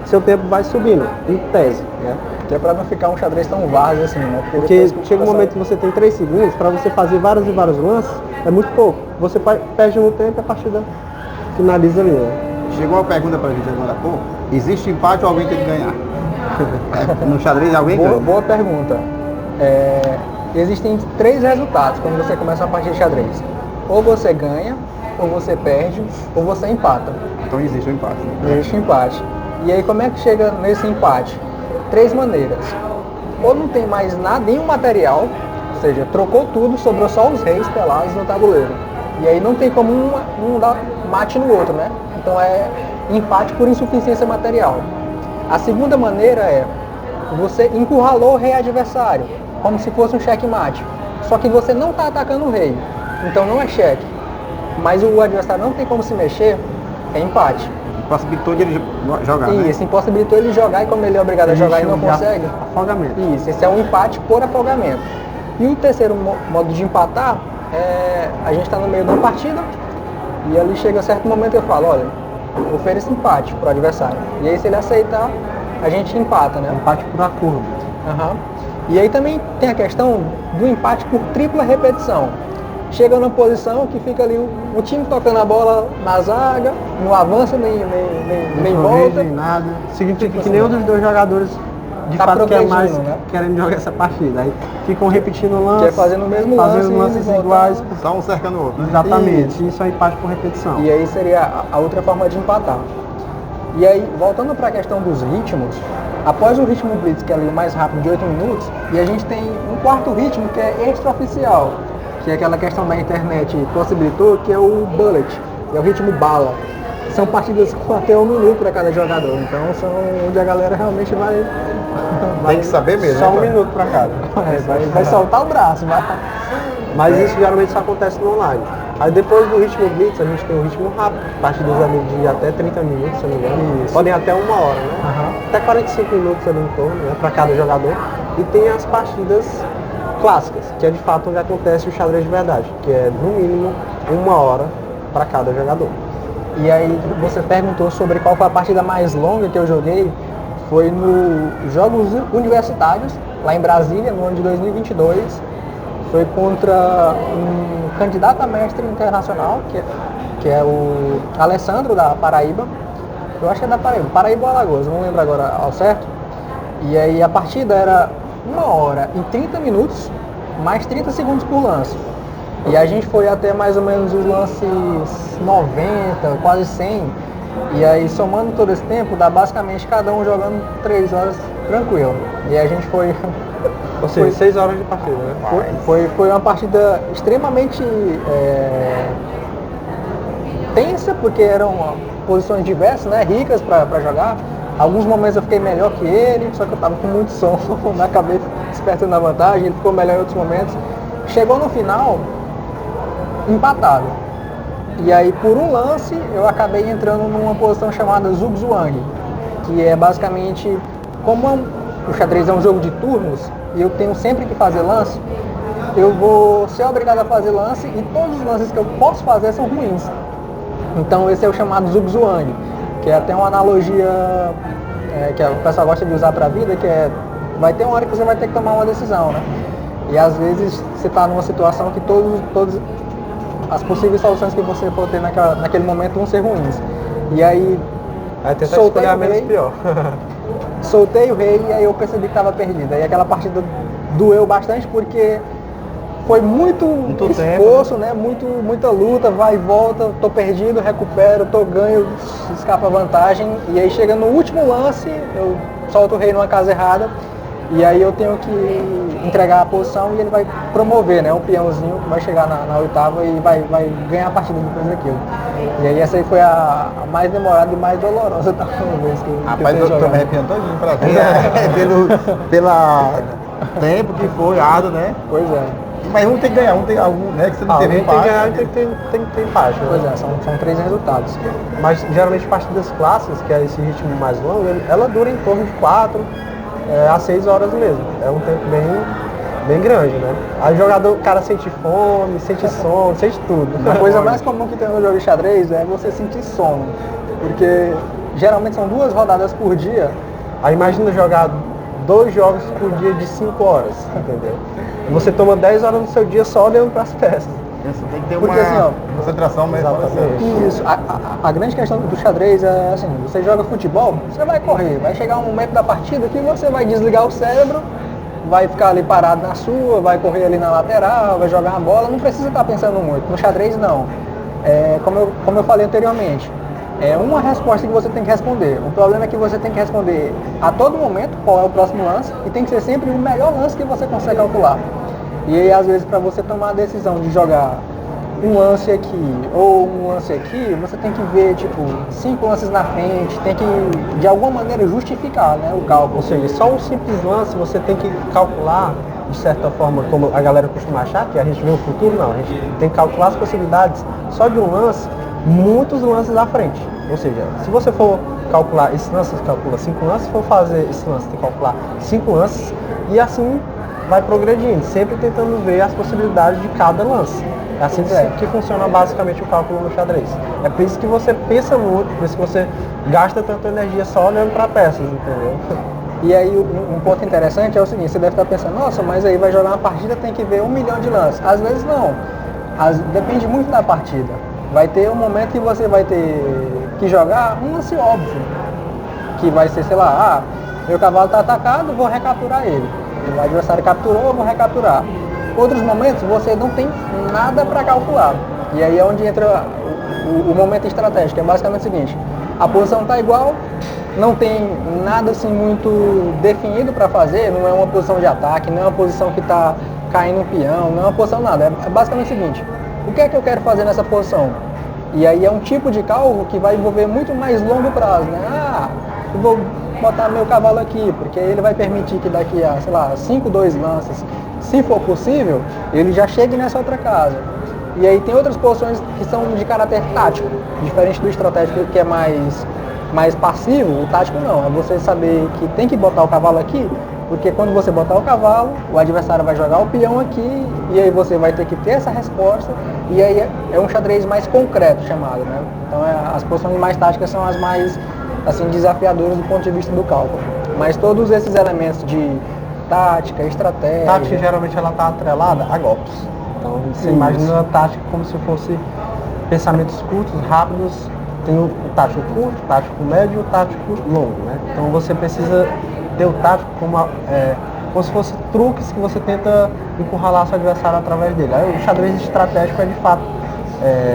seu tempo vai subindo, em tese, né? Que é pra não ficar um xadrez tão várzea assim, né? Porque depois que chega um passa- momento que você tem 3 segundos, para você fazer vários e vários lances, é muito pouco. Você perde no tempo e a partida finaliza ali, né? Chegou uma pergunta pra gente agora há pouco. Existe empate ou alguém tem que ganhar? No xadrez alguém ganha? Boa pergunta. Existem 3 resultados quando você começa uma partida de xadrez. Ou você ganha, ou você perde, ou você empata. Então existe um empate. Né? Existe um empate. E aí como é que chega nesse empate? 3 maneiras. Ou não tem mais nada, nenhum material, ou seja, trocou tudo, sobrou só os reis pelados no tabuleiro. E aí não tem como um dar mate no outro, né? Então é empate por insuficiência material. A segunda maneira é você encurralou o rei adversário, como se fosse um checkmate. Só que você não está atacando o rei, então não é cheque. Mas o adversário não tem como se mexer, é empate. Possibilitou de ele jogar, né? Isso, impossibilitou ele jogar e como ele é obrigado a jogar e não consegue. Afogamento. Isso, esse é um empate por afogamento. E o terceiro modo de empatar é a gente está no meio de uma partida e ali chega a certo momento eu falo, olha, ofereça empate para o adversário. E aí se ele aceitar, a gente empata, né? Empate por acordo. Aham. E aí também tem a questão do empate por tripla repetição. Chega numa posição que fica ali o time tocando a bola na zaga, não avança nem Não volta. corrige nem nada. Significa que nenhum dos dois jogadores de Tá fato quer mais progredindo, né? querendo jogar essa partida. Aí ficam repetindo o lance, Quer fazendo o mesmo fazendo lance, lances e iguais. Só um cercando o outro, né? Exatamente. Isso é empate por repetição. E aí seria a outra forma de empatar. E aí, voltando para a questão dos ritmos, após o ritmo Blitz, que é ali o mais rápido de 8 minutos, e a gente tem um quarto ritmo que é extraoficial, que é aquela questão da internet possibilitou, que é o bullet, que é o ritmo bala. São partidas com até 1 minuto para cada jogador, então são onde a galera realmente vai Tem que saber mesmo. Só né, 1 pai? minuto para cada. vai soltar o braço, vai. Mas isso geralmente só acontece no online. Aí depois do ritmo Blitz, a gente tem o ritmo rápido, partidas ali de até 30 minutos, se eu não me engano. Isso. Podem até 1 hora, né? Aham. Até 45 minutos ali em torno, né? Para cada jogador. E tem as partidas clássicas, que é de fato onde acontece o xadrez de verdade, que é no mínimo 1 hora para cada jogador. E aí você perguntou sobre qual foi a partida mais longa que eu joguei. Foi nos Jogos Universitários, lá em Brasília, no ano de 2022. Foi contra um candidato a mestre internacional, que é o Alessandro, da Paraíba. Eu acho que é da Paraíba, Paraíba ou Alagoas, não lembro agora ao certo. E aí a partida era 1 hora e 30 minutos, mais 30 segundos por lance. E a gente foi até mais ou menos os lances 90, quase 100. E aí somando todo esse tempo, dá basicamente cada um jogando 3 horas tranquilo. E a gente foi... Ou seja, 6 horas de partida, né? Foi uma partida extremamente tensa, porque eram posições diversas, né, ricas para jogar. Alguns momentos eu fiquei melhor que ele, só que eu estava com muito som na cabeça, despertando a vantagem, ele ficou melhor em outros momentos. Chegou no final, empatado. E aí, por um lance, eu acabei entrando numa posição chamada Zugzwang, que é basicamente, como o xadrez é um jogo de turnos, e eu tenho sempre que fazer lance, eu vou ser obrigado a fazer lance e todos os lances que eu posso fazer são ruins. Então esse é o chamado Zugzwang, que é até uma analogia que o pessoal gosta de usar para a vida, que é, vai ter uma hora que você vai ter que tomar uma decisão, né? E às vezes você está numa situação que todas as possíveis soluções que você for ter naquele momento vão ser ruins. E aí Aí tenta Soltei escolher a o menos rei. pior. Soltei o rei e aí eu percebi que estava perdida. E aquela partida doeu bastante porque foi muito esforço, né? Muita luta, vai e volta, tô perdido, recupero, tô ganho, escapa a vantagem. E aí chega no último lance, eu solto o rei numa casa errada. E aí eu tenho que entregar a posição e ele vai promover, né? Um peãozinho que vai chegar na oitava e vai ganhar a partida depois daquilo. E aí essa aí foi a mais demorada e mais dolorosa talvez que Rapaz, eu eu tô me arrepiando todinho pra ver. Pela tempo que foi, árduo, né? Pois é. Mas um tem que ganhar, um tem algum, né? Que você não Alguém teve tem que empate. ganhar e tem que ter empate. Né? Pois é, são 3 resultados. Mas geralmente partidas clássicas, que é esse ritmo mais longo, ela dura em torno de 4 a 6 horas mesmo. É um tempo bem grande, né? Aí o jogador, o cara sente fome, sente sono, sente tudo. A coisa mais comum que tem no jogo de xadrez é você sentir sono. Porque geralmente são 2 rodadas por dia. Aí imagina jogar 2 jogos por dia de 5 horas, entendeu? Você toma 10 horas do seu dia só olhando para as peças. Isso, tem que ter Porque uma assim, ó, concentração mesmo. Exatamente. Isso. A grande questão do xadrez é assim, você joga futebol, você vai correr, vai chegar um momento da partida que você vai desligar o cérebro, vai ficar ali parado na sua, vai correr ali na lateral, vai jogar uma bola, não precisa estar pensando muito. No xadrez não. Como eu falei anteriormente, é uma resposta que você tem que responder. O problema é que você tem que responder a todo momento qual é o próximo lance e tem que ser sempre o melhor lance que você consegue calcular. E aí, às vezes, para você tomar a decisão de jogar um lance aqui ou um lance aqui, você tem que ver, tipo, 5 lances na frente, tem que, de alguma maneira, justificar, né, o cálculo. Ou seja, só um simples lance você tem que calcular, de certa forma, como a galera costuma achar, que a gente vê o futuro, não. A gente tem que calcular as possibilidades só de um lance, muitos lances à frente. Ou seja, se você for calcular esse lance, você calcula 5 lances, se for fazer esse lance, tem que calcular 5 lances, e assim vai progredindo, sempre tentando ver as possibilidades de cada lance. É assim que funciona basicamente o cálculo no xadrez. É por isso que você pensa muito, por isso que você gasta tanta energia só olhando para peças, entendeu? E aí um ponto interessante é o seguinte, você deve estar pensando, nossa, mas aí vai jogar uma partida, tem que ver 1 milhão de lances. Às vezes não. Depende muito da partida. Vai ter um momento que você vai ter que jogar um lance óbvio. Que vai ser, sei lá, meu cavalo está atacado, vou recapturar ele. O adversário capturou, eu vou recapturar. Outros momentos você não tem nada para calcular. E aí é onde entra o momento estratégico. É basicamente o seguinte, a posição está igual, não tem nada assim muito definido para fazer, não é uma posição de ataque, não é uma posição que está caindo um peão, não é uma posição nada. É basicamente o seguinte, o que é que eu quero fazer nessa posição? E aí é um tipo de cálculo que vai envolver muito mais longo prazo, né? Eu vou botar meu cavalo aqui, porque ele vai permitir que daqui a, sei lá, 5, 2 lances, se for possível, ele já chegue nessa outra casa. E aí tem outras posições que são de caráter tático, diferente do estratégico que é mais passivo, o tático não, é você saber que tem que botar o cavalo aqui, porque quando você botar o cavalo, o adversário vai jogar o peão aqui, e aí você vai ter que ter essa resposta, e aí é um xadrez mais concreto chamado, né? Então as posições mais táticas são as mais assim, desafiadoras do ponto de vista do cálculo. Mas todos esses elementos de tática, estratégia... Tática geralmente ela está atrelada a golpes. Então você imagina a tática como se fosse pensamentos curtos, rápidos. Tem o tático curto, o tático médio e o tático longo, né? Então você precisa ter o tático como se fosse truques que você tenta encurralar seu adversário através dele. Aí o xadrez estratégico é de fato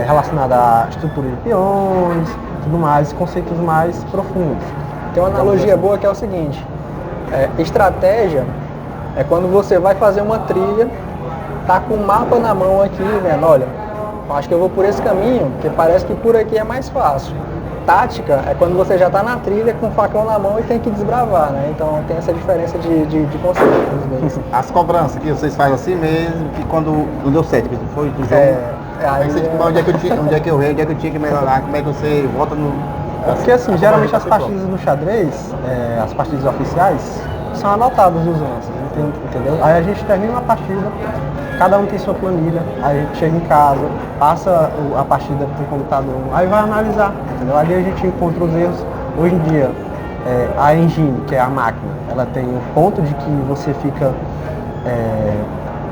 relacionado à estrutura de peões, tudo mais, conceitos mais profundos. Tem uma analogia boa que é o seguinte, estratégia é quando você vai fazer uma trilha, tá com o mapa na mão aqui, vendo, olha, acho que eu vou por esse caminho, porque parece que por aqui é mais fácil. Tática é quando você já está na trilha com o facão na mão e tem que desbravar, né? Então tem essa diferença de conceitos. As cobranças que vocês fazem assim mesmo, que quando não deu certo, que foi do jogo. Aí você descobriu onde é que eu tinha que melhorar, como é que você volta no. Porque assim, geralmente as partidas no xadrez, as partidas oficiais, são anotadas os lances, entendeu? Aí a gente termina uma partida, cada um tem sua planilha, aí a gente chega em casa, passa a partida pro computador, aí vai analisar, entendeu? Ali a gente encontra os erros. Hoje em dia, a engine, que é a máquina, ela tem um ponto de que você fica...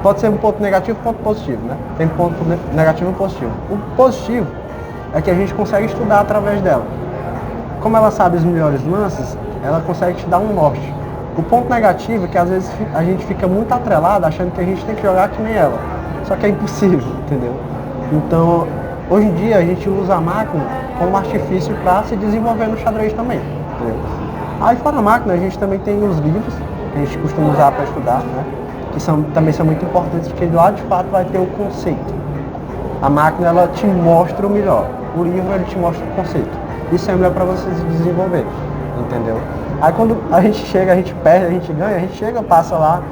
pode ser um ponto negativo e um ponto positivo, né? Tem ponto negativo e positivo. O positivo é que a gente consegue estudar através dela. como ela sabe os melhores lances, ela consegue te dar um norte. O ponto negativo é que às vezes a gente fica muito atrelado achando que a gente tem que jogar que nem ela. Só que é impossível, entendeu? Então, hoje em dia a gente usa a máquina como artifício para se desenvolver no xadrez também, entendeu? Aí fora a máquina a gente também tem os livros, que a gente costuma usar para estudar, né? Que também são muito importantes, porque lá de fato vai ter o conceito. A máquina ela te mostra o melhor, o livro ele te mostra o conceito. Isso é melhor para você se desenvolver, entendeu? Aí quando a gente chega, a gente perde, a gente ganha, a gente chega, passa lá,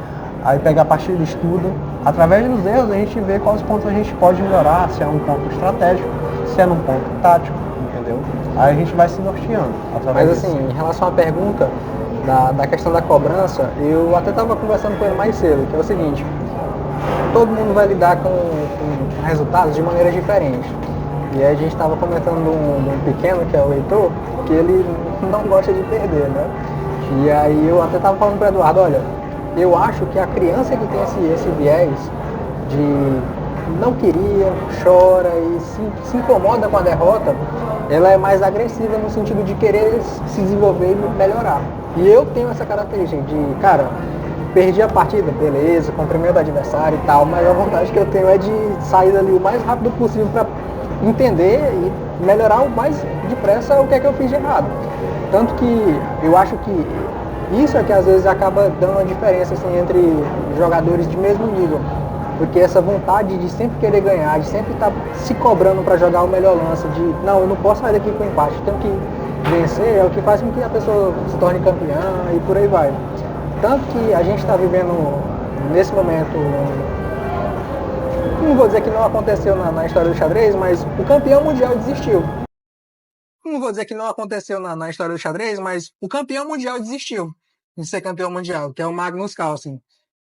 aí pega a partida, estuda. Através dos erros a gente vê quais pontos a gente pode melhorar, se é um ponto estratégico, se é num ponto tático, entendeu? Aí a gente vai se norteando. Mas assim, em relação à pergunta da questão da cobrança, eu até estava conversando com ele mais cedo, que é o seguinte, todo mundo vai lidar com resultados de maneiras diferentes. E aí a gente estava comentando de um pequeno, que é o Heitor, que ele não gosta de perder, né? E aí eu até estava falando para o Eduardo, olha, eu acho que a criança que tem esse viés de não queria, chora e se incomoda com a derrota, ela é mais agressiva no sentido de querer se desenvolver e melhorar. E eu tenho essa característica de, cara, perdi a partida, beleza, cumprimento o adversário e tal, mas a vontade que eu tenho é de sair dali o mais rápido possível para entender e melhorar o mais depressa o que é que eu fiz de errado. Tanto que eu acho que isso é que às vezes acaba dando uma diferença assim, entre jogadores de mesmo nível. Porque essa vontade de sempre querer ganhar, de sempre estar se cobrando para jogar o melhor lance, de não, eu não posso sair daqui com empate, tenho que vencer, é o que faz com que a pessoa se torne campeã e por aí vai. Tanto que a gente está vivendo nesse momento, não vou dizer que não aconteceu na história do xadrez, mas o campeão mundial desistiu. Não vou dizer que não aconteceu na história do xadrez, mas o campeão mundial desistiu de ser campeão mundial, que é o Magnus Carlsen.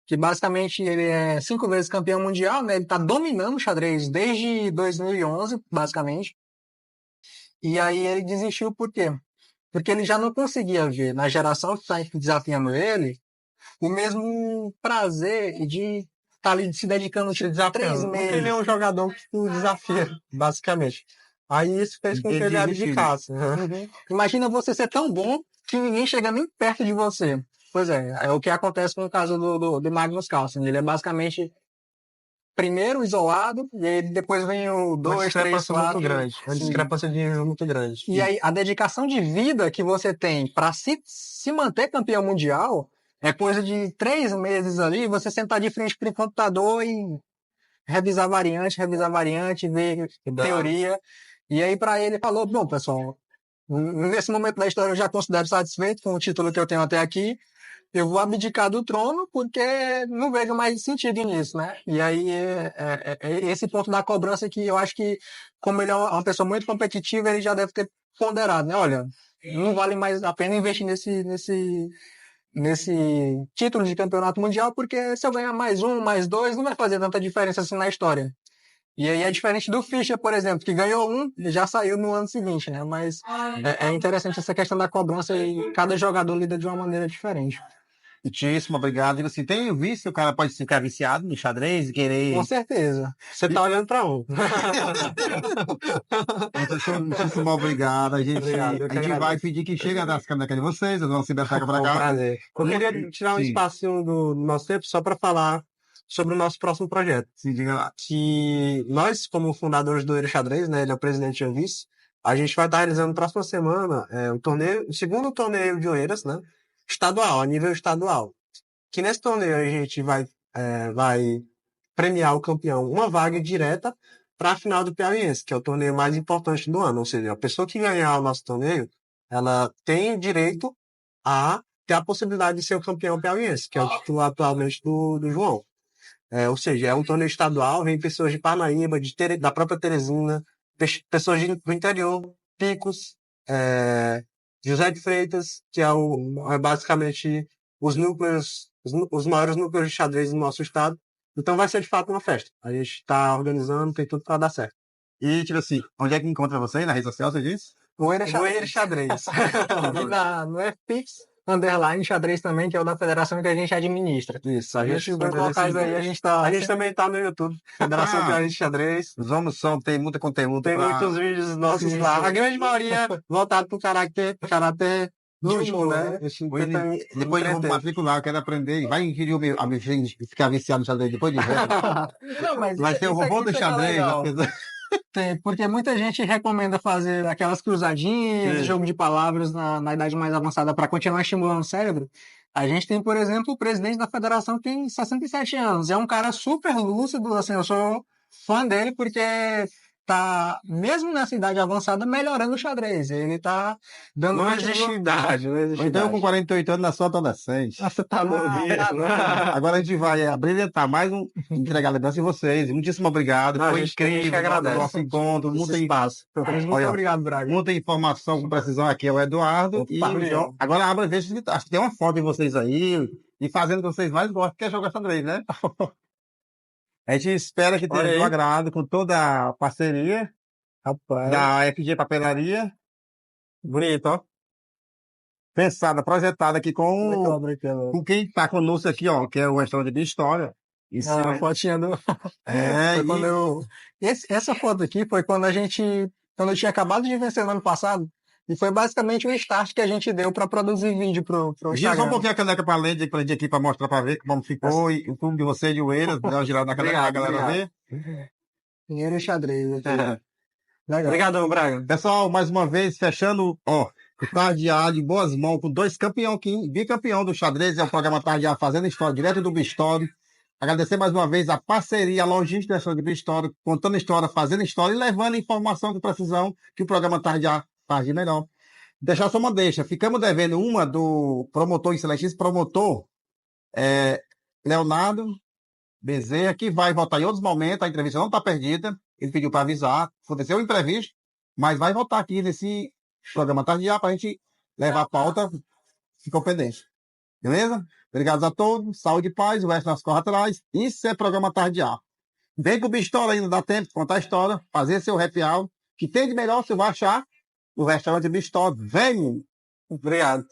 Que basicamente ele é 5 vezes campeão mundial, né? Ele tá dominando o xadrez desde 2011, basicamente. E aí ele desistiu por quê? Porque ele já não conseguia ver na geração que está desafiando ele o mesmo prazer de estar ali se dedicando tipo, 3 meses. Ele é um jogador que tu desafia, basicamente. Aí isso fez com que ele abdicasse. Uhum. Imagina você ser tão bom que ninguém chega nem perto de você. Pois é o que acontece com o caso do Magnus Carlsen. Ele é basicamente primeiro isolado, e aí depois vem o 2, 3, 4. Muito grande. Uma discrepância de nível muito grande. E aí a dedicação de vida que você tem para se manter campeão mundial é coisa de 3 meses ali, você sentar de frente para o computador e revisar variante, ver teoria. E aí para ele falou, bom, pessoal, nesse momento da história eu já considero satisfeito com o título que eu tenho até aqui. Eu vou abdicar do trono porque não vejo mais sentido nisso, né? E aí é esse ponto da cobrança que eu acho que, como ele é uma pessoa muito competitiva, ele já deve ter ponderado, né? Olha, não vale mais a pena investir nesse título de campeonato mundial, porque se eu ganhar mais um, mais dois, não vai fazer tanta diferença assim na história. E aí é diferente do Fischer, por exemplo, que ganhou um e já saiu no ano seguinte, né? Mas é interessante essa questão da cobrança e cada jogador lida de uma maneira diferente. Muitíssimo obrigado. E assim, tem visto que o cara pode ficar viciado no xadrez e querer. Com certeza. Você tá olhando pra um. Muitíssimo obrigado. A gente vai pedir que chegue das canecas de vocês, nós vamos se betar pra cá. Prazer. Eu queria tirar um espacinho do nosso tempo só para falar sobre o nosso próximo projeto. Sim, diga lá. Que nós, como fundadores do Eira Xadrez, né, ele é o presidente e eu vice, a gente vai estar realizando na próxima semana o segundo torneio de Oeiras, né, estadual, a nível estadual. Que nesse torneio a gente vai premiar o campeão uma vaga direta para a final do Piauiense, que é o torneio mais importante do ano. Ou seja, a pessoa que ganhar o nosso torneio, ela tem direito a ter a possibilidade de ser o campeão piauiense, que é o título atualmente do João. Ou seja, é um torneio estadual, vem pessoas de Parnaíba, da própria Teresina, pessoas do interior, Picos, José de Freitas, que é basicamente os núcleos, os maiores núcleos de xadrez do nosso estado. Então vai ser de fato uma festa. A gente está organizando, tem tudo para dar certo. E, tipo assim, onde é que encontra você? Na rede social, você disse? No Eira Xadrez. E no FPix, underline xadrez também, que é o da federação que a gente administra. Isso, A gente vai colocar isso aí, a gente tá. A gente também tá no YouTube, Federação Ah. Piauiense de Xadrez. Os homens tem muito conteúdo Tem pra... muitos vídeos nossos Sim, lá. a grande maioria voltado pro caráter Lúdico, humor, né? A gente Depois tenta eu vou entreter. matricular, eu quero aprender. Vai inquirir a mexer e ficar viciado no xadrez depois de velho. Não, mas Vai ser o robô do isso é xadrez. legal. vai ter- Porque muita gente recomenda fazer aquelas cruzadinhas, Sim. jogo de palavras na idade mais avançada para continuar estimulando o cérebro. A gente tem, por exemplo, o presidente da federação que tem 67 anos. É um cara super lúcido, assim, eu sou fã dele porque tá, mesmo nessa idade avançada, melhorando o xadrez. Ele tá dando... Não existe idade, não existe Ou então eu com idade. 48 anos na sua adolescente. Nossa, tá bom. Agora a gente vai abrilhantar mais entregar lembrança de vocês. Muitíssimo obrigado. Não, a Foi gente incrível que agradece. o nosso encontro. Esse Muita, espaço. Muito Olha, obrigado, Braga. muita informação com precisão aqui é o Eduardo. E Opa, o João. Agora abra, veja se acho que tem uma foto de vocês aí. E fazendo o que vocês mais gostam, que é jogar xadrez, né? A gente espera que Olha tenha aí. do agrado com toda a parceria Rapaz. da FG Papelaria. Bonito, ó. Pensada, projetada aqui Muito obrigado. com quem está conosco aqui, ó, que é o restaurante de História. Isso A fotinha do... é, Foi quando eu... Essa foto aqui foi quando quando eu tinha acabado de vencer no ano passado. E foi basicamente o start que a gente deu para produzir vídeo pro gira só um Instagram. pouquinho a caneca pra lente aqui pra mostrar pra ver como ficou e o clube de vocês de Oeiras, dá uma girada na caneca pra Obrigado, galera Dinheiro e xadrez. ver. Legal. Obrigadão, Braga. Pessoal, mais uma vez, fechando, ó, o Tardeado em boas mãos com dois campeões aqui, bicampeão do xadrez, é o programa Tardeado Fazendo História, direto do Bistório. Agradecer mais uma vez a parceria, a logística da Bistório, contando história, fazendo história e levando informação com precisão que o programa Tardeado faz de melhor. Deixar só uma deixa. Ficamos devendo uma do promotor, excelentíssimo promotor, Leonardo Bezerra, que vai voltar em outros momentos. A entrevista não está perdida. Ele pediu para avisar. Aconteceu um imprevisto, mas vai voltar aqui nesse programa Tardear para a gente levar a pauta. Ficou pendente. Beleza? Obrigado a todos. Saúde e paz. O resto nós corre atrás. Isso é programa Tardear. Vem com o Bistória ainda, dá tempo de contar a história, fazer seu happy hour. Que tem de melhor você vai achar no restaurante Bistória. Vem! Obrigado.